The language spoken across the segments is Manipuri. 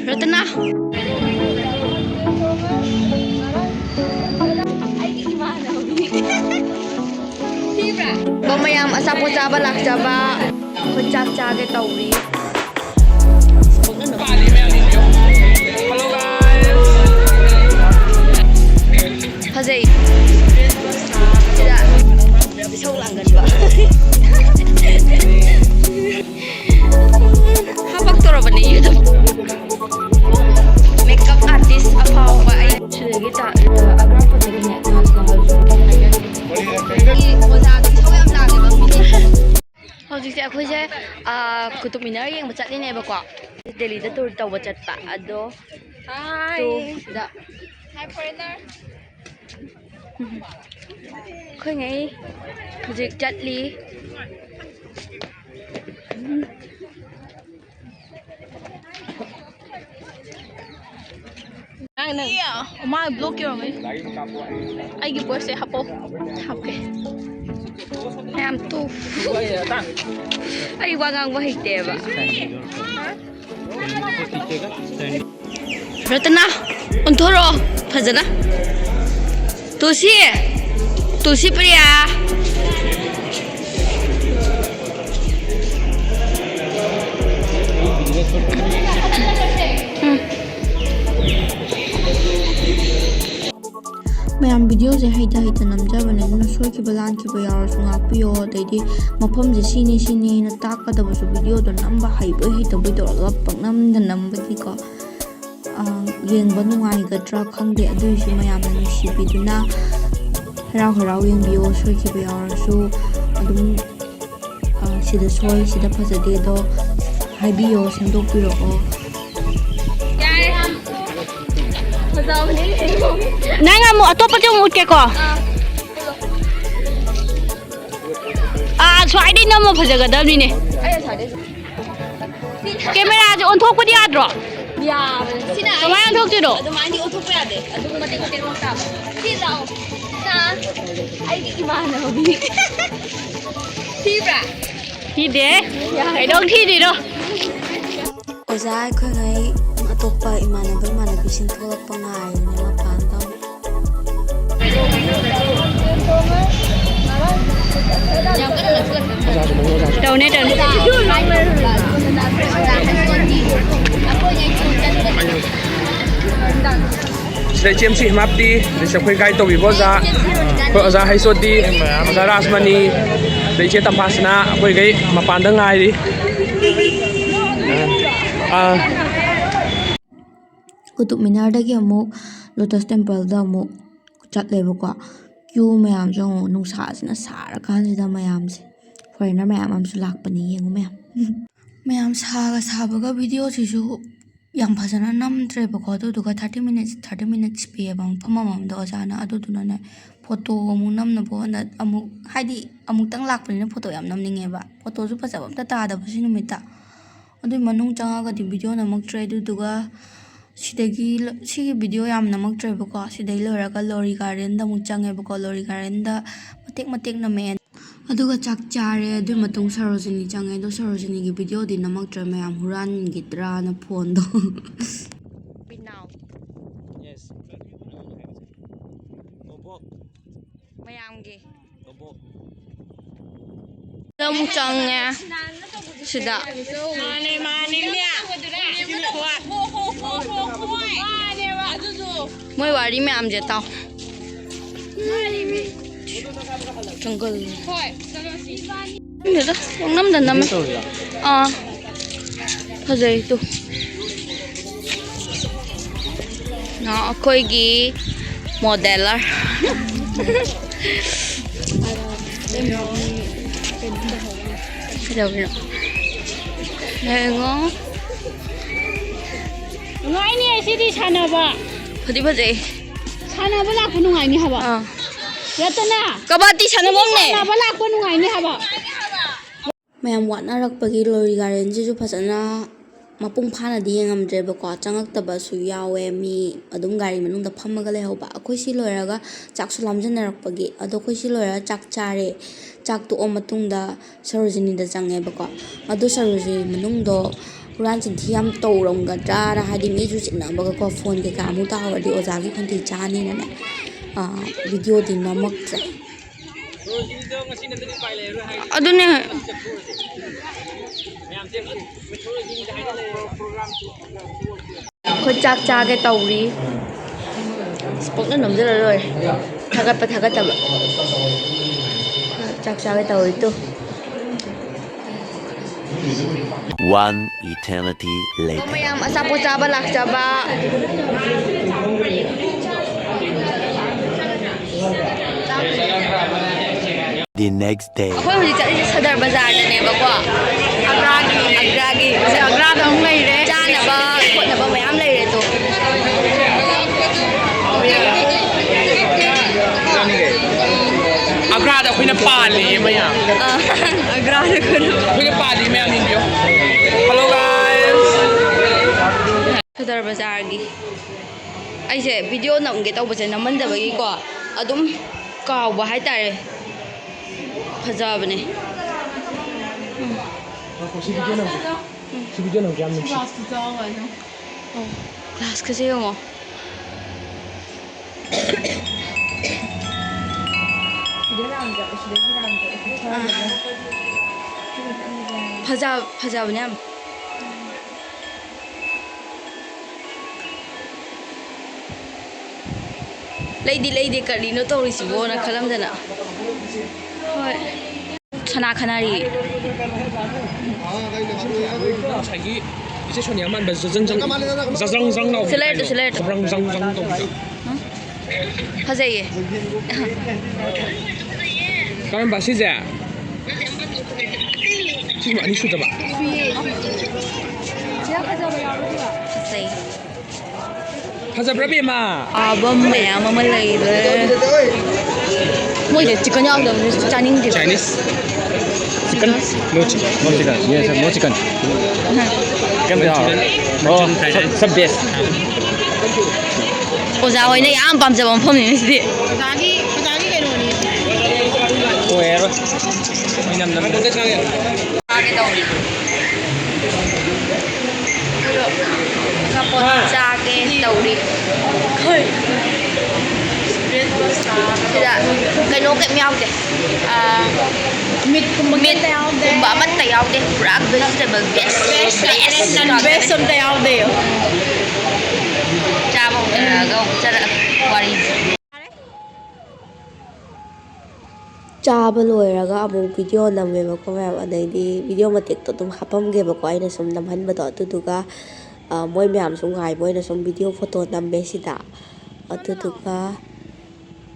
Ratana. Bamayam asapo chaba lakjaba chak chage tawri. Hello guys. Fazay. Sida bisau langgan ba. Habak toro bani YouTube. Makeup artist apaw ba ay sudagi ta Agra Fort ni Taj Mahal. Hꯧꯖꯤꯛꯁꯦ ꯑꯩꯈꯣꯏꯁꯦ ꯀꯨꯇꯨꯕ ꯃꯤꯅꯔ ꯌꯦꯡꯕ ꯆꯠꯂꯤꯅꯦꯕꯀꯣ ꯗꯦꯜꯂꯤꯗ ꯇꯨꯔ ꯇꯧꯕ ꯆꯠꯄ ꯑꯗꯣ ꯇꯨꯔꯗ ꯍꯥꯏ ꯐꯣꯔꯦꯅꯔ ꯑꯩꯈꯣꯏꯉꯩ ꯍꯧꯖꯤꯛ ꯆꯠꯂꯤ ꯃꯥ ꯕ꯭ꯂꯣꯛ ꯌꯧꯔꯝꯃꯦ ꯑꯩꯒꯤ ꯄꯣꯁꯁꯦ ꯍꯥꯞꯄꯣ ꯍꯥꯞꯀꯦ ꯌꯥꯝ ꯇꯨ ꯑꯩ ꯋꯥ ꯉꯥꯡꯕ ꯍꯩꯇꯦꯕ ꯔꯇꯅꯥ ꯑꯣꯟꯊꯣꯔꯛꯑꯣ ꯐꯖꯅ ꯇꯨꯁꯤ ꯄ꯭ꯔꯤꯌꯥ ꯃꯌꯥꯝ ꯚꯤꯗꯤꯑꯣꯁꯦ ꯍꯩꯇ ꯅꯝꯖꯕꯅꯦ ꯑꯗꯨꯅ ꯁꯣꯏꯈꯤꯕ ꯂꯥꯟꯈꯤꯕ ꯌꯥꯎꯔꯁꯨ ꯉꯥꯛꯄꯤꯌꯣ ꯑꯗꯩꯗꯤ ꯃꯐꯝꯁꯦ ꯁꯤꯅꯤꯅ ꯇꯥꯛꯀꯗꯕꯁꯨ ꯚꯤꯗꯤꯑꯣꯗꯣ ꯅꯝꯕ ꯍꯩꯕꯣꯏ ꯍꯩꯇꯕꯣꯏ ꯇꯧꯔꯒ ꯄꯪꯅꯝꯗ ꯅꯝꯕꯗꯤꯀꯣ ꯌꯦꯡꯕ ꯅꯨꯡꯉꯥꯏꯒꯗ꯭ꯔꯥ ꯈꯪꯗꯦ ꯑꯗꯨꯏꯁꯨ ꯃꯌꯥꯝꯅ ꯅꯨꯡꯁꯤꯕꯤꯗꯨꯅ ꯍꯔꯥꯎ ꯌꯦꯡꯕꯤꯌꯣ ꯁꯣꯏꯈꯤꯕ ꯌꯥꯎꯔꯁꯨ ꯑꯗꯨꯝ sida soy sida phajade do haibiyo sendok piroko nang amu atopa jong utke ko swai dei nam phajagadabni ne camera je on thok padi adro ya sina kamai on thok tiro adumai ni on thok pa yade adum mate ko tero ta si lao na ai ki imana hobi Tibra. Tide. I don't see it. Oza akhoi atopa imanabi sin tholakpa ngai ne mapan taw. Donate. Slấy chiêm sĩ map đi để sẽ khuyên gai tàu bị bớt ra vợ ra hay sốt đi ra rasmani để chế tầm pasna khuyên cái mà pan đằng ngay đi Qutub Minar dagi amuk Lotus Temple da amuk chat lebo ko queue mayam jong nung sa sina sara kan sida mayam se foreigner mayam am su lak pani yengu mayam saga video sisu yang phasana namdre bako duga 30 minutes pe bang phamam do jana adu dunane photo amu namna bo na amu haidi amu tang lak pani photo yam namninge ba photo ju phajab amta ta da basi numita adu manung changa ga di video namak tre duga sigi video yam namak tre bako sidai loraga lori garden da mu change bako lori garden da matek na men aduga chak chare adu matung sarojini change do sarojini gi video di namak tre mayam huran gidra na phone do now yes obo mayam gi obo da mu change sida mane nya moi wari mayam je taw jungle Nida, nam dan nam. Phajai tu. Na koi gi modeler. Đâu rồi? Ngo. Ngai ni ai sidi chana ba. Phadi phajai. Chana ba la khunu ngai ni ha ba. Ratana. Kabati chana mom ne. Chana ba la khunu ngai ni ha ba. Mayam watnarakpagi lori garden jisu phasana mapung phana di yengamdre bako changaktaba su yawe mi adum gari manungda phammaga lehauba akhoi si loiraga chaksu lamjanarakpagi ado khoi si loira chak chare chak to matungda sarojini da change bako ado sarojini manungdo ꯍꯨꯔꯥꯟ ꯆꯤꯟꯊꯤ ꯌꯥꯝ ꯇꯧꯔꯝꯒꯗ꯭ꯔꯥꯅ ꯍꯥꯏꯗꯤ ꯃꯤꯁꯨ ꯆꯤꯡꯅꯕꯒꯀꯣ ꯐꯣꯟ ꯀꯩꯀꯥ ꯑꯃꯨꯛ ꯇꯥꯍꯧꯔꯗꯤ ꯑꯣꯖꯥꯒꯤ ꯈꯣꯟꯊꯤ ꯆꯥꯅꯤꯅꯅꯦ ꯚꯤꯗꯤꯑꯣꯗꯤ ꯅꯝꯃꯛꯇ꯭ꯔꯦ ꯑꯗꯨꯅꯦ ꯑꯩꯈꯣꯏ ꯆꯥꯛ ꯆꯥꯒꯦ ꯇꯧꯔꯤ ꯄꯨꯛꯅ ꯅꯝꯖꯜꯂ ꯂꯣꯏꯔꯦ ꯊꯥꯒꯠꯇꯕ ꯆꯥꯛ ꯆꯥꯒꯦ ꯇꯧꯔꯤ ꯇꯨ One eternity later. ꯃꯌꯥꯝ ꯑꯆꯥꯄꯣꯠ ꯆꯥꯕ ꯂꯥꯛꯆꯕ The next day. ꯑꯩꯈꯣꯏ ꯍꯧꯖꯤꯛ ꯆꯠꯂꯤꯁꯦ ꯁꯗꯔ ꯕꯖꯥꯔꯗꯅꯦꯕꯀꯣ ꯑꯒ꯭ꯔꯥꯒꯤ ꯑꯒ꯭ꯔꯥꯗ ꯑꯃꯨꯛ ꯂꯩꯔꯦ ꯆꯥꯅꯕ ꯈꯣꯠꯅꯕ ꯃꯌꯥꯝ ꯂꯩꯔꯦ ꯇꯣ ꯑꯒ꯭ꯔꯥꯗ ꯑꯩꯈꯣꯏꯅ ꯄꯥꯜꯂꯤ ꯃꯌꯥꯝ ꯑꯒ꯭ꯔꯥꯗ ꯑꯩꯈꯣꯏꯅ ꯄꯥꯜꯂꯤ ꯃꯌꯥꯝ ꯌꯦꯡꯕꯤꯌꯣ ꯍꯜꯂꯣ ꯒꯥꯏꯁ ꯁꯗꯔ ꯕꯖꯥꯔꯒꯤ ꯑꯩꯁꯦ ꯚꯤꯗꯤꯑꯣ ꯅꯝꯒꯦ ꯇꯧꯕꯁꯦ ꯅꯝꯃꯟꯗꯕꯒꯤꯀꯣ ꯑꯗꯨꯝ ꯀꯥꯎꯕ ꯍꯥꯏꯇꯥꯔꯦ ꯐꯖꯕꯅꯦ ꯁꯤ ꯚꯤꯗꯤꯑꯣ ꯅꯝꯒꯦ ꯌꯥꯝ ꯅꯨꯡꯁꯤ ꯒ꯭ꯂꯥꯁꯀꯁꯦ ꯌꯦꯡꯉꯣ ꯐꯖꯕꯅꯦ ꯌꯥꯝ ꯂꯩꯗꯤ ꯀꯔꯤꯅꯣ ꯇꯧꯔꯤꯁꯤꯕꯣꯅ ꯈꯜꯂꯝꯗꯅ ꯍꯣꯏ ꯁꯅꯥ ꯈꯅꯔꯤ ꯉꯁꯥꯏꯒꯤ 이제 손이 안 맞는 자장장 나오고 슬레이트 자장장 나오고 fazeye 그럼 시제 지금 아니 슈다 봐 fazeye 하자브라비마 album maya mama leire moide chicken yaudabne chaning de Chinese chicken no chicken yes no chicken chicken oh सब best oza hoina yam pamjaba mafamni sidi ꯑꯣꯖꯥꯒꯤ ꯀꯩꯅꯣꯅꯤ 오에로 이남 남도 창에 ꯆꯥꯒꯦ ꯇꯧꯔꯤ ꯀꯄꯣꯠ ꯆꯥꯒꯦ ꯇꯧꯔꯤ ꯁꯤꯗ ꯀꯩꯅꯣ ꯀꯩꯝ ꯌꯥꯎꯗꯦ ꯃꯤꯠꯀꯨꯝꯕ ꯑꯃꯠꯇ ꯌꯥꯎꯗꯦ ꯄꯨꯔꯥ ꯚꯦꯖꯤꯇꯦꯕꯜ ꯕꯦꯁ ꯑꯝꯇ ꯌꯥꯎꯗꯦ ꯆꯥꯕ ꯍꯧꯅꯔꯒ ꯑꯃꯨꯛ ꯋꯥꯔꯤ ꯆꯥꯕ ꯂꯣꯏꯔꯒ ꯑꯃꯨꯛ ꯚꯤꯗꯤꯑꯣ ꯅꯝꯃꯦꯕꯀꯣ ꯃꯌꯥꯝ ꯑꯗꯩꯗꯤ ꯚꯤꯗꯤꯑꯣ ꯃꯇꯦꯛꯇꯣ ꯑꯗꯨꯝ ꯍꯥꯞꯄꯝꯒꯦꯕꯀꯣ ꯑꯩꯅ ꯁꯨꯝ ꯅꯝꯍꯟꯕꯗꯣ ꯑꯗꯨꯗꯨꯒ ꯃꯣꯏ ꯃꯌꯥꯝꯁꯨ ꯉꯥꯏꯕ ꯑꯣꯏꯅ ꯁꯨꯝ ꯚꯤꯗꯤꯑꯣ ꯐꯣꯇꯣ ꯅꯝꯃꯦ ꯁꯤꯗ ꯑꯗꯨꯗꯨꯒ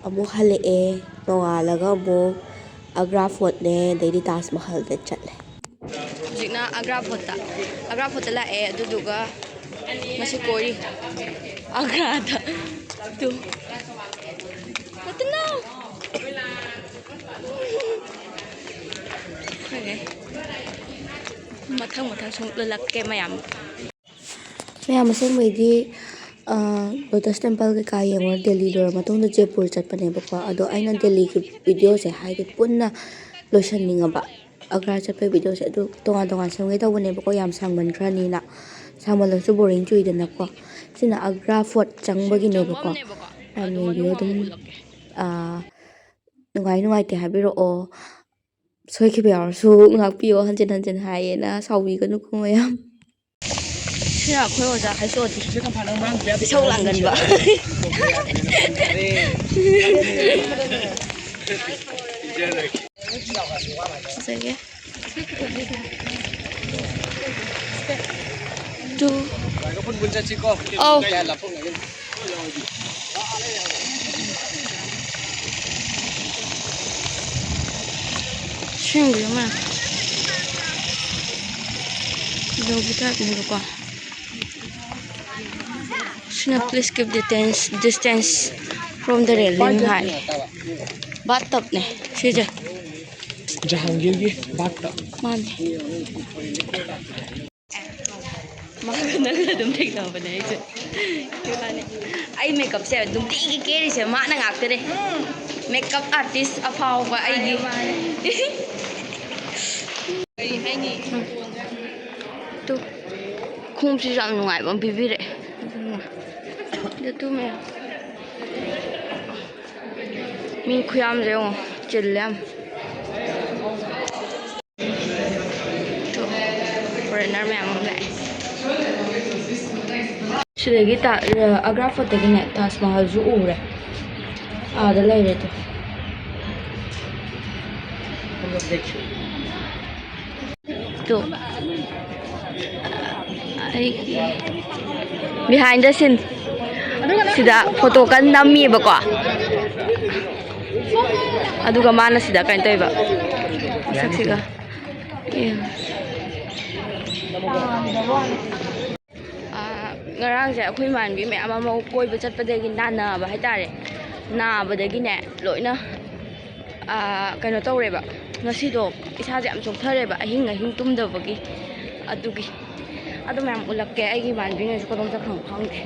ꯑꯃꯨꯛ ꯍꯜꯂꯛꯑꯦ ꯅꯣꯡꯉꯥꯜꯂꯒ ꯑꯃꯨꯛ ꯑꯒ꯭ꯔꯥ ꯐꯣꯔꯠꯅꯦ ꯑꯗꯩꯗꯤ ꯇꯥꯖ ꯃꯍꯜꯗ ꯆꯠꯂꯦ ꯍꯧꯖꯤꯛꯅ ꯑꯒ꯭ꯔꯥ ꯐꯣꯔꯠꯇ ꯂꯥꯛꯑꯦ ꯑꯗꯨꯗꯨꯒ ꯉꯁꯤ ꯀꯣꯏꯔꯤ ꯑꯒ꯭ꯔꯥꯗ ꯇꯨ ꯃꯊꯪ ꯁꯨꯝ ꯂꯛꯀꯦ ꯃꯌꯥꯝ ꯑꯁꯦꯡꯕꯩꯗꯤ ꯂꯣꯇꯁ ꯇꯦꯝꯄꯜ ꯀꯩꯀꯥ ꯌꯦꯡꯉꯨꯔ ꯗꯦꯜꯂꯤ ꯂꯣꯏꯔ ꯃꯇꯨꯡꯗ ꯖꯦꯄꯨꯔ ꯆꯠꯄꯅꯦꯕꯀꯣ ꯑꯗꯣ ꯑꯩꯅ ꯗꯦꯜꯂꯤꯒꯤ ꯚꯤꯗꯤꯑꯣꯁꯦ ꯍꯥꯏꯗꯤ ꯄꯨꯟꯅ ꯂꯣꯏꯁꯟꯅꯤꯡꯉꯕ ꯑꯒ꯭ꯔꯥ ꯆꯠꯄꯒꯤ ꯚꯤꯗꯤꯑꯣꯁꯦ ꯑꯗꯨ ꯇꯣꯉꯥꯟ ꯁꯦꯝꯒꯦ ꯇꯧꯕꯅꯦꯕꯀꯣ ꯌꯥꯝ ꯁꯥꯡꯃꯟꯈ꯭ꯔꯅꯤꯅ ꯁꯥꯡꯃꯜꯂꯁꯨ ꯕꯣꯔꯤꯡ ꯆꯨꯏꯗꯅꯀꯣ ꯁꯤꯅ ꯑꯒ꯭ꯔꯥ ꯐꯣꯔꯠ ꯆꯪꯕꯒꯤꯅꯦꯕꯀோ ꯌꯥꯝ ꯌꯦꯡꯕꯤꯌꯣ ꯑꯗꯨꯝ ꯅꯨꯡꯉꯥꯏꯇꯦ ꯍꯥꯏꯕꯤꯔꯛꯑꯣ ꯁꯣꯏꯈꯤꯕ ꯌꯥꯎꯔꯁꯨ ꯉꯥꯛꯄꯤꯌꯣ ꯍꯟꯖꯤꯟ ꯍꯥꯏꯌꯦꯅ ꯁꯥꯎꯕꯤꯒꯅꯨꯀꯣ ꯃꯌꯥꯝ ꯁꯤꯅ ꯑꯩꯈꯣꯏ ꯑꯣꯖꯥ ꯍꯥꯏꯁꯣꯗꯤ ꯏꯁꯧ ꯂꯥꯡꯒꯟꯕ ꯐꯖꯒꯦ ꯇꯨ ꯑꯧ ꯁꯦꯡꯕꯤꯌꯣ ꯃꯌꯥꯝ ꯂꯧꯕ ꯇꯥꯏꯞꯅꯦꯕꯀꯣ Shina, please keep distance from the railing high. Bathtub ne, sije. Jahangirgi bathtub. Mane. Magana dum thik na bane ai che. Kani. Ai makeup se dum ti ke ri se ma na ngak te de. Makeup artist afau ba ai gi. Ai hai ni. Tu. ꯃꯈꯣꯡꯁꯤꯁꯨ ꯌꯥꯝ ꯅꯨꯡꯉꯥꯏꯕ ꯑꯃ ꯄꯤꯕꯤꯔꯛꯑꯦ ꯑꯗꯨꯃꯦ ꯃꯤ ꯈꯨꯌꯥꯝꯁꯦ ꯌꯦꯡꯉꯣ ꯆꯤꯜꯂꯦ ꯌꯥꯝ ꯐꯣꯔꯦꯟꯅꯔ ꯃꯌꯥꯝ ꯑꯃ ꯂꯥꯛꯑꯦ ꯁꯤꯗꯒꯤ ꯑꯒ꯭ꯔꯥ ꯐꯣꯔꯠꯇꯒꯤꯅꯦ ꯇꯥꯖ ꯃꯍꯜꯁꯨ ꯎꯔꯦ ꯑꯥꯗ ꯂꯩꯔꯦ ꯇꯣ ꯑꯩꯒꯤ ꯕꯤꯍꯥꯏꯟ ꯗ ꯁꯤꯟ ꯁꯤꯗ ꯐꯣꯇꯣ ꯀꯟꯅ ꯅꯝꯃꯤꯕꯀꯣ ꯑꯗꯨꯒ ꯃꯥꯅ ꯁꯤꯗ ꯀꯩꯅꯣ ꯇꯧꯏꯕ ꯃꯁꯛꯁꯤꯒ ꯉꯔꯥꯡꯁꯦ ꯑꯩꯈꯣꯏ ꯏꯃꯥꯟꯅꯕꯤ ꯃꯌꯥꯝ ꯑꯃ ꯀꯣꯏꯕ ꯆꯠꯄꯗꯒꯤ ꯅꯥꯕ ꯍꯥꯏꯇꯥꯔꯦ ꯅꯥꯕꯗꯒꯤꯅꯦ ꯂꯣꯏꯅ ꯀꯩꯅꯣ ꯇꯧꯔꯦꯕ ꯉꯁꯤꯗꯣ ꯏꯁꯥꯁꯦ ꯌꯥꯝ ꯆꯣꯛꯊꯔꯦꯕ ꯑꯍꯤꯡ ꯇꯨꯝꯗꯕꯒꯤ ꯑꯗꯨꯒꯤ ꯑꯗꯨ ꯃꯌꯥꯝ ꯎꯠꯂꯛꯀꯦ ꯑꯩꯒꯤ ꯏꯃꯥꯟꯅꯕꯤꯉꯩꯁꯨ ꯀꯗꯣꯝ ꯆꯠꯈ꯭ꯔꯕ ꯈꯪꯗꯦ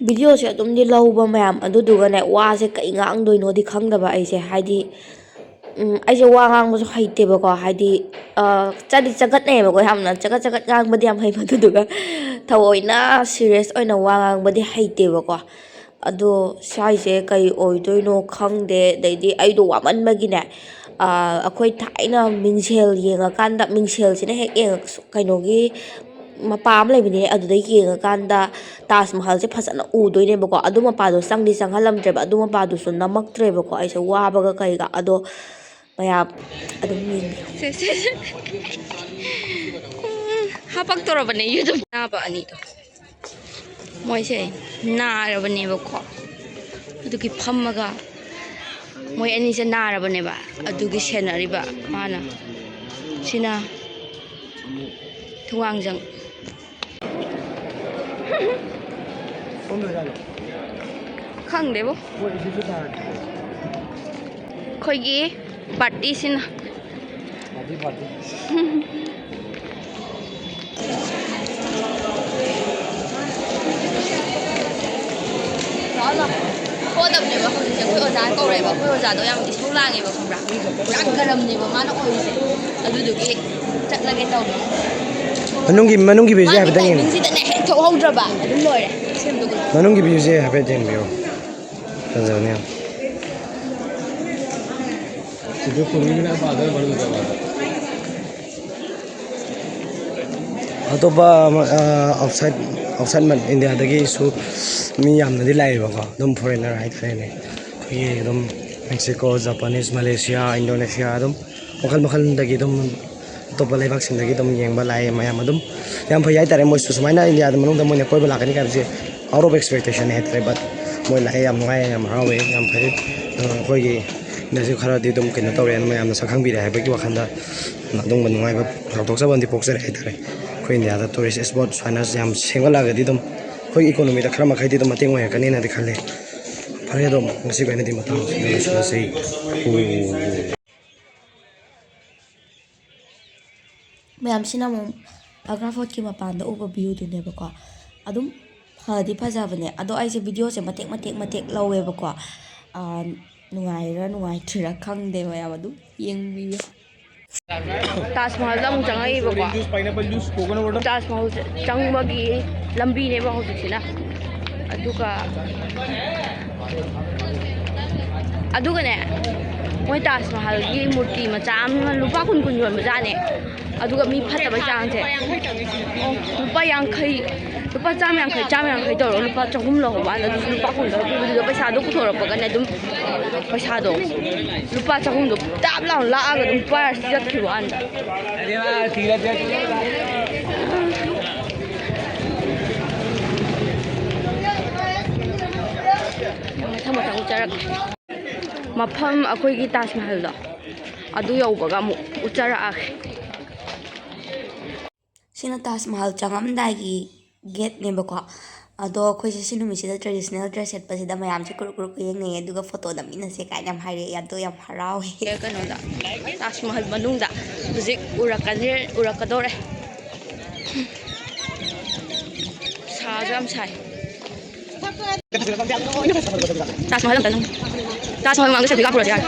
ꯚꯤꯗꯤꯑꯣꯁꯦ ꯑꯗꯨꯝꯗꯤ ꯂꯧꯕ ꯃꯌꯥꯝ ꯑꯗꯨꯗꯨꯒꯅꯦ ꯋꯥꯁꯦ ꯀꯩ ꯉꯥꯡꯗꯣꯏꯅꯣꯗꯤ ꯈꯪꯗꯕ ꯑꯩꯁꯦ ꯍꯥꯏꯗꯤ ꯑꯩꯁꯦ ꯋꯥ ꯉꯥꯡꯕꯁꯨ ꯍꯩꯇꯦꯕꯀꯣ ꯍꯥꯏꯗꯤ ꯆꯒꯠꯅꯩꯌꯦꯕꯀꯣ ꯌꯥꯝꯅ ꯆꯒꯠ ꯉꯥꯡꯕꯗꯤ ꯌꯥꯝ ꯍꯩꯕ ꯑꯗꯨꯗꯨꯒ ꯊꯑꯣꯏꯅ ꯁꯤꯔꯤꯌꯁ ꯑꯣꯏꯅ ꯋꯥ ꯉꯥꯡꯕꯗꯤ ꯍꯩꯇꯦꯕꯀꯣ ꯑꯗꯣ ꯁ꯭ꯋꯥꯏꯁꯦ ꯀꯩ ꯑꯣꯏꯗꯣꯏꯅꯣ ꯈꯪꯗꯦ ꯑꯗꯩꯗꯤ ꯑꯩꯗꯣ ꯋꯥꯃꯟꯕꯒꯤꯅꯦ ꯑꯩꯈꯣꯏ ꯊꯥꯏꯅ ꯃꯤꯡꯁꯦꯜ ꯌꯦꯡꯉꯀꯥꯟꯗ ꯃꯤꯡꯁꯦꯜꯁꯤꯅ ꯍꯦꯛ ꯀꯩꯅꯣꯒꯤ ꯃꯄꯥ ꯑꯃ ꯂꯩꯕꯅꯦ ꯑꯗꯨꯗ ꯌꯦꯡꯉꯀꯥꯟꯗ ꯇꯥꯖ ꯃꯍꯜꯁꯦ ꯐꯖꯅ ꯎꯗꯣꯏꯅꯦꯕꯀꯣ ꯑꯗꯨ ꯃꯄꯥꯗꯣ ꯆꯪꯍꯜꯂꯝꯗ꯭ꯔꯦꯕ ꯑꯗꯨ ꯃꯄꯥꯗꯨꯁꯨ ꯅꯝꯃꯛꯇ꯭ꯔꯦꯕꯀꯣ ꯑꯩꯁꯦ ꯋꯥꯕꯒ ꯀꯩꯒ ꯑꯗꯣ ꯃꯌꯥꯝ ꯑꯗꯨꯝ ꯌꯦꯡꯕꯤꯌꯨ ꯍꯥꯄꯛꯇꯧꯔꯕꯅꯦ ꯌꯨꯇꯨꯕ ꯅꯥꯕ ꯑꯅꯤꯗꯣ ꯃꯣꯏꯁꯦ ꯅꯥꯔꯕꯅꯦꯕꯀꯣ ꯑꯗꯨꯒꯤ ꯐꯝꯃꯒ ꯃꯣꯏ ꯑꯅꯤꯁꯦ ꯅꯥꯔꯕꯅꯦꯕ ꯑꯗꯨꯒꯤ ꯁꯦꯟꯅꯔꯤꯕ ꯃꯥꯅ ꯁꯤꯅ ꯊꯨꯡꯒꯥꯡꯖꯪ ꯈꯪꯗꯦꯕꯣ ꯑꯩꯈꯣꯏꯒꯤ ꯄꯥꯔꯇꯤꯁꯤꯅ ꯍꯣꯗꯕꯅꯦꯕ ꯍꯧꯖꯤꯛꯁꯦ ꯑꯩꯈꯣꯏ ꯑꯣꯖꯥ ꯀꯧꯔꯦꯕ ꯑꯩꯈꯣꯏ ꯑꯣꯖꯥꯗꯣ ꯌꯥꯝ ꯏꯁꯧ ꯂꯥꯡꯉꯦꯕ ꯈꯪꯕ꯭ꯔꯥ ꯄꯨꯔꯥ ꯒꯔꯝꯅꯦꯕ ꯃꯥꯅ ꯑꯣꯏꯔꯤꯁꯦ ꯑꯗꯨꯗꯨꯒꯤ ꯆꯠꯂꯒꯦ ꯇꯧꯕ ꯃꯅꯨꯡꯒꯤ ꯚꯤꯎꯁꯦ ꯃꯥꯒꯤ ꯍꯥꯏꯐꯦꯠꯇꯪ ꯌꯦꯡꯉꯨ ꯇꯥꯏꯃꯤꯡꯁꯤꯗꯅꯦ ꯍꯦꯛ ꯊꯣꯛꯍꯧꯗ꯭ꯔꯕ ꯑꯗꯨꯝ ꯂꯣꯏꯔꯦ ꯁꯦꯝꯗꯣꯛꯄꯗ ꯃꯅꯨꯡꯒꯤ ꯚꯤꯎꯁꯦ ꯍꯥꯏꯐꯦꯠ ꯌꯦꯡꯕꯤꯌꯣ ꯐꯖꯕꯅꯦ ꯌꯥꯝ ꯑꯇꯣꯞꯄ ꯑꯥꯎꯠꯁꯥꯏꯠ ꯏꯟꯗꯤꯌꯥꯗꯒꯤꯁꯨ ꯃꯤ ꯌꯥꯝꯅꯗꯤ ꯂꯥꯛꯑꯦꯕꯀꯣ ꯑꯗꯨꯝ ꯐꯣꯔꯦꯟꯅꯔ ꯍꯥꯏꯇꯥꯔꯦꯅꯦ ꯑꯩꯈꯣꯏꯒꯤ ꯑꯗꯨꯝ ꯃꯦꯛꯁꯤꯀꯣ ꯖꯄꯥꯅꯤꯁ ꯃꯂꯦꯁꯤꯌꯥ ꯏꯟꯗꯣꯅꯦꯁꯤꯌꯥ ꯑꯗꯨꯝ ꯃꯈꯜꯗꯒꯤ ꯑꯗꯨꯝ ꯑꯇꯣꯞꯄ ꯂꯩꯕꯥꯛꯁꯤꯡꯗꯒꯤ ꯑꯗꯨꯝ ꯌꯦꯡꯕ ꯂꯥꯛꯑꯦ ꯃꯌꯥꯝ ꯑꯗꯨꯝ ꯌꯥꯝ ꯐꯩ ꯍꯥꯏꯇꯥꯔꯦ ꯃꯣꯏꯁꯨ ꯁꯨꯃꯥꯏꯅ ꯏꯟꯗꯤꯌꯥꯗ ꯃꯅꯨꯡꯗ ꯃꯣꯏꯅ ꯀꯣꯏꯕ ꯂꯥꯛꯀꯅꯤ ꯍꯥꯏꯕꯁꯦ ꯑꯥꯎꯠ ꯑꯣꯐ ꯑꯦꯛꯁꯄꯦꯛꯇꯦꯁꯟ ꯍꯥꯏꯇꯥꯔꯦ ꯕꯠ ꯃꯣꯏ ꯂꯥꯛꯑꯦ ꯌꯥꯝ ꯅꯨꯡꯉꯥꯏ ꯌꯥꯝ ꯍꯔꯥꯎꯋꯦ ꯌꯥꯝ ꯐꯩ ꯑꯩꯈꯣꯏꯒꯤ ꯏꯟꯗꯁꯨ ꯈꯔꯗꯤ ꯑꯗꯨꯝ ꯀꯩꯅꯣ ꯇꯧꯔꯦꯅ ꯃꯌꯥꯝꯅ ꯁꯛꯈꯪꯕꯤꯔꯦ ꯍꯥꯏꯕꯒꯤ ꯋꯥꯈꯜꯗ ꯑꯗꯨꯝꯕ ꯅꯨꯡꯉꯥꯏꯕ ꯆꯥꯎꯊꯣꯛꯆꯕ ꯑꯃꯗꯤ ꯄꯣꯛꯆꯔꯦ ꯍꯥꯏꯇꯥꯔꯦ ꯑꯩꯈꯣꯏ ꯏꯟꯗꯤꯌꯥꯗ ꯇꯨꯔꯤꯁ ꯏꯁꯄꯣꯠ ꯁꯨꯃꯥꯏꯅ ꯌꯥꯝ ꯁꯦꯝꯒꯠꯂꯛꯑꯒꯗꯤ ꯑꯗꯨꯝ ꯑꯩꯈꯣꯏꯒꯤ ꯏꯀꯣꯅꯣꯃꯤꯗ ꯈꯔ ꯃꯈꯩꯗꯤ ꯑꯗꯨꯝ ꯃꯇꯦꯡ ꯑꯣꯏꯔꯛꯀꯅꯤꯅꯗꯤ ꯈꯜꯂꯦ ꯐꯔꯦ ꯑꯗꯨꯝ ꯉꯁꯤꯒꯤ ꯑꯣꯏꯅꯗꯤ ꯃꯇꯥꯡꯁꯤꯗ ꯂꯣꯏꯁꯤꯜꯂꯁꯤ ꯃꯌꯥꯝꯁꯤꯅ ꯑꯃꯨꯛ ꯑꯒ꯭ꯔꯥ ꯐꯣꯔꯠꯀꯤ ꯃꯄꯥꯟꯗ ꯎꯕ ꯚ꯭ꯌꯨꯗꯨꯅꯦꯕꯀꯣ ꯑꯗꯨꯝ ꯐꯗꯤ ꯐꯖꯕꯅꯦ ꯑꯗꯣ ꯑꯩꯁꯦ ꯚꯤꯗꯤꯑꯣꯁꯦ ꯃꯇꯦꯛ ꯂꯧꯋꯦꯕꯀꯣ ꯅꯨꯡꯉꯥꯏꯔꯤꯔꯥ ꯅꯨꯡꯉꯥꯏꯇ꯭ꯔꯤꯔꯥ ꯈꯪꯗꯦ ꯃꯌꯥꯝ ꯑꯗꯨꯝ ꯌꯦꯡꯕꯤꯌꯨ ꯇꯥꯖ ꯃꯍꯜꯗ ꯑꯃꯨꯛ ꯆꯪꯉꯛꯏꯕꯀꯣ ꯇꯥꯖ ꯃꯍꯜ ꯆꯪꯕꯒꯤ ꯂꯝꯕꯤꯅꯦꯕ ꯍꯧꯖꯤꯛꯁꯤꯅ ꯑꯗꯨꯒꯅꯦ ꯃꯣꯏ ꯇꯥꯖ ꯃꯍꯜꯒꯤ ꯃꯨꯔꯇꯤ ꯃꯆꯥ ꯑꯃ ꯂꯨꯄꯥ 10 ꯌꯣꯟꯕꯖꯥꯠꯅꯦ ꯑꯗꯨꯒ ꯃꯤ ꯐꯠꯇꯕꯩ ꯆꯥꯡꯁꯦ ꯂꯨꯄꯥ 50 ꯂꯨꯄꯥ 150 ꯇꯧꯔꯒ ꯂꯨꯄꯥ 300 ꯂꯧꯍꯧꯕ ꯑꯗꯨꯁꯨ ꯂꯨꯄꯥ 10 ꯄꯤꯕꯗꯨꯗ ꯄꯩꯁꯥꯗꯣ ꯄꯨꯊꯣꯔꯛꯄꯒꯅꯦ ꯑꯗꯨꯝ ꯄꯩꯁꯥꯗꯣ ꯂꯨꯄꯥ 300ꯗꯣ ꯇꯥꯞ ꯂꯥꯎꯅ ꯂꯥꯛꯑꯒ ꯑꯗꯨꯝ ꯄꯥꯏꯔ ꯆꯠꯈꯤꯕ ꯋꯥꯅꯤꯗ ꯃꯊꯪ ꯎꯠꯆꯔꯛꯀꯦ ꯃꯐꯝ ꯑꯩꯈꯣꯏꯒꯤ ꯇꯥꯖ ꯃꯍꯜꯗꯣ ꯑꯗꯨ ꯌꯧꯕꯒ ꯑꯃꯨꯛ ꯎꯠꯆꯔꯛꯑꯒꯦ ꯁꯤꯅ ꯇꯥꯖ ꯃꯍꯜ ꯆꯪꯉꯝꯗꯥꯏꯒꯤ ꯒꯦꯠꯅꯦꯕꯀꯣ ꯑꯗꯣ ꯑꯩꯈꯣꯏꯁꯦ ꯁꯤ ꯅꯨꯃꯤꯠꯁꯤꯗ ꯇ꯭ꯔꯦꯗꯤꯁꯅꯦꯜ ꯗ꯭ꯔꯦꯁ ꯁꯦꯠꯄꯁꯤꯗ ꯃꯌꯥꯝꯁꯦ ꯀꯨꯔꯨꯛ ꯌꯦꯡꯅꯩꯌꯦ ꯑꯗꯨꯒ ꯐꯣꯇꯣ ꯅꯝꯃꯤꯟꯅꯁꯦ ꯀꯥꯏꯅ ꯌꯥꯝ ꯍꯥꯏꯔꯛꯑꯦ ꯑꯗꯣ ꯌꯥꯝ ꯍꯔꯥꯎꯋꯦ ꯀꯩꯅꯣꯗ ꯇꯥꯖ ꯃꯍꯜ ꯃꯅꯨꯡꯗ ꯍꯧꯖꯤꯛ ꯎꯔꯛꯀꯗꯧꯔꯦ ꯁꯥꯁꯨ ꯌꯥꯝ ꯁꯥꯏ ꯇꯥꯖ ꯃꯍꯜ ꯑꯝꯇ ꯇꯥꯖ ꯃꯍꯜ ꯃꯃꯥꯡꯗ ꯁꯦꯜꯐꯤ ꯀꯥꯞꯄꯨꯔꯁꯦ ꯌꯥꯔꯦ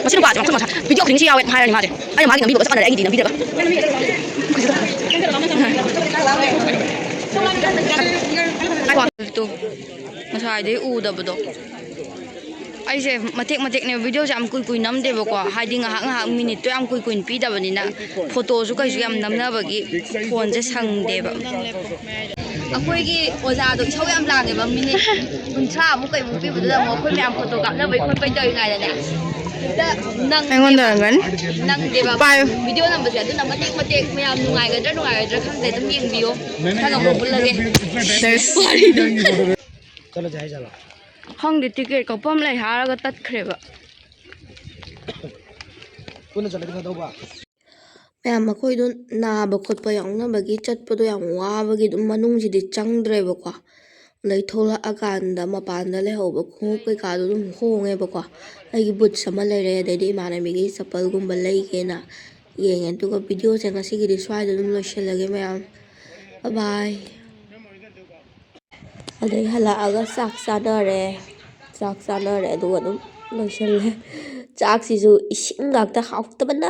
ꯃꯁꯤ ꯅꯨꯄꯥꯁꯦ ꯃꯈꯨꯠ ꯃꯁꯥ ꯚꯤꯗꯤꯑꯣ ꯈꯨꯗꯤꯡꯁꯤ ꯌꯥꯎꯋꯦ ꯍꯥꯏꯔꯅꯤ ꯃꯥꯁꯦ ꯑꯩꯅ ꯃꯥꯒꯤ ꯅꯝꯕꯤꯕꯒ ꯆꯞ ꯃꯥꯟꯅꯔꯦ ꯑꯩꯒꯤꯗꯤ ꯅꯝꯕꯤꯗꯕ ꯉꯁꯥꯏꯗꯩ ꯎꯗꯕꯗꯣ ꯑꯩꯁꯦ ꯃꯇꯦꯛ ꯃꯇꯦꯛꯅꯦ ꯚꯤꯗꯤꯑꯣꯁꯦ ꯌꯥꯝ ꯀꯨꯏ ꯅꯝꯗꯦꯕꯀꯣ ꯍꯥꯏꯗꯤ ꯉꯥꯏꯍꯥꯛ ꯃꯤꯅꯤꯠꯇꯣ ꯌꯥꯝ ꯀꯨꯏꯅ ꯄꯤꯗꯕꯅꯤꯅ ꯐꯣꯇꯣꯁꯨ ꯀꯩꯁꯨ ꯌꯥꯝ ꯅꯝꯅꯕꯒꯤ ꯐꯣꯟꯁꯦ ꯁꯪꯗꯦꯕ ꯑꯩꯈꯣꯏꯒꯤ ꯑꯣꯖꯥꯗꯣ ꯏꯁꯧ ꯌꯥꯝ ꯂꯥꯡꯉꯦꯕ ꯃꯤꯅꯤꯠ 30 ꯀꯩꯃꯨꯛ ꯄꯤꯕꯗꯨꯗ ꯑꯃꯨꯛ ꯑꯩꯈꯣꯏ ꯃꯌꯥꯝ ꯐꯣꯇꯣ ꯀꯥꯞꯅꯕꯩ ꯈꯣꯠꯄꯩ ꯇꯧꯔꯤꯉꯩꯗꯅꯦ ꯅꯪꯗꯦꯕ ꯚꯤꯗꯤꯑꯣ ꯅꯝꯕꯁꯦ ꯑꯗꯨꯅ ꯃꯇꯦꯛ ꯃꯌꯥꯝ ꯅꯨꯡꯉꯥꯏꯒꯗ꯭ꯔꯥ ꯈꯪꯗꯦ ꯑꯗꯨꯝ ꯌꯦꯡꯕꯤꯌꯣ ꯃꯊꯪ ꯑꯃꯨꯛ ꯄꯨꯜꯂꯒꯦ ꯆꯠꯂꯁꯦ ꯍꯥꯏꯖꯠꯂꯣ ꯈꯪꯗꯦ ꯇꯤꯀꯦꯠ ꯀꯛꯐꯝ ꯂꯩ ꯍꯥꯏꯔꯒ ꯇꯠꯈ꯭ꯔꯦꯕ ꯄꯨꯟꯅ ꯆꯠꯂꯗꯤ ꯐꯗꯧꯕ ꯃꯌꯥꯝ ꯑꯩꯈꯣꯏꯗꯣ ꯅꯥꯕ ꯈꯣꯠꯄ ꯌꯥꯎꯅꯕꯒꯤ ꯆꯠꯄꯗꯣ ꯌꯥꯝ ꯋꯥꯕꯒꯤ ꯑꯗꯨꯝ ꯃꯅꯨꯡꯁꯤꯗꯤ ꯆꯪꯗ꯭ꯔꯦꯕꯀோ ꯑꯗꯩ ꯊꯣꯛꯂꯛꯑꯀꯥꯟꯗ ꯃꯄꯥꯟꯗ ꯂꯩꯍꯧꯕ ꯈꯣꯡꯎꯞ ꯀꯩꯀꯥꯗꯣ ꯑꯗꯨꯝ ꯍꯣꯡꯉꯦꯕꯀோ ꯑꯩꯒꯤ ꯕꯨꯠꯁ ꯑꯃ ꯂꯩꯔꯦ ꯑꯗꯩꯗꯤ ꯏꯃꯥꯟꯅꯕꯤꯒꯤ ꯆꯄꯜꯒꯨꯝꯕ ꯂꯩꯒꯦꯅ ꯌꯦꯡꯉꯦ ꯑꯗꯨꯒ ꯚꯤꯗꯤꯑꯣꯁꯦ ꯉꯁꯤꯒꯤꯗꯤ ꯁ꯭ꯋꯥꯏꯗ ꯑꯗꯨꯝ ꯂꯣꯏꯁꯤꯜꯂꯒꯦ ꯃꯌꯥꯝ ꯕꯥꯏ ꯑꯗꯩ ꯍꯜꯂꯛꯑꯒ ꯆꯥꯛ ꯆꯥꯅꯔꯦ ꯑꯗꯨꯒ ꯑꯗꯨꯝ ꯂꯣꯏꯁꯤꯜꯂꯦ ꯆꯥꯛꯁꯤꯁꯨ ꯏꯁꯤꯡ ꯉꯥꯛꯇ ꯍꯥꯎꯇꯕꯅ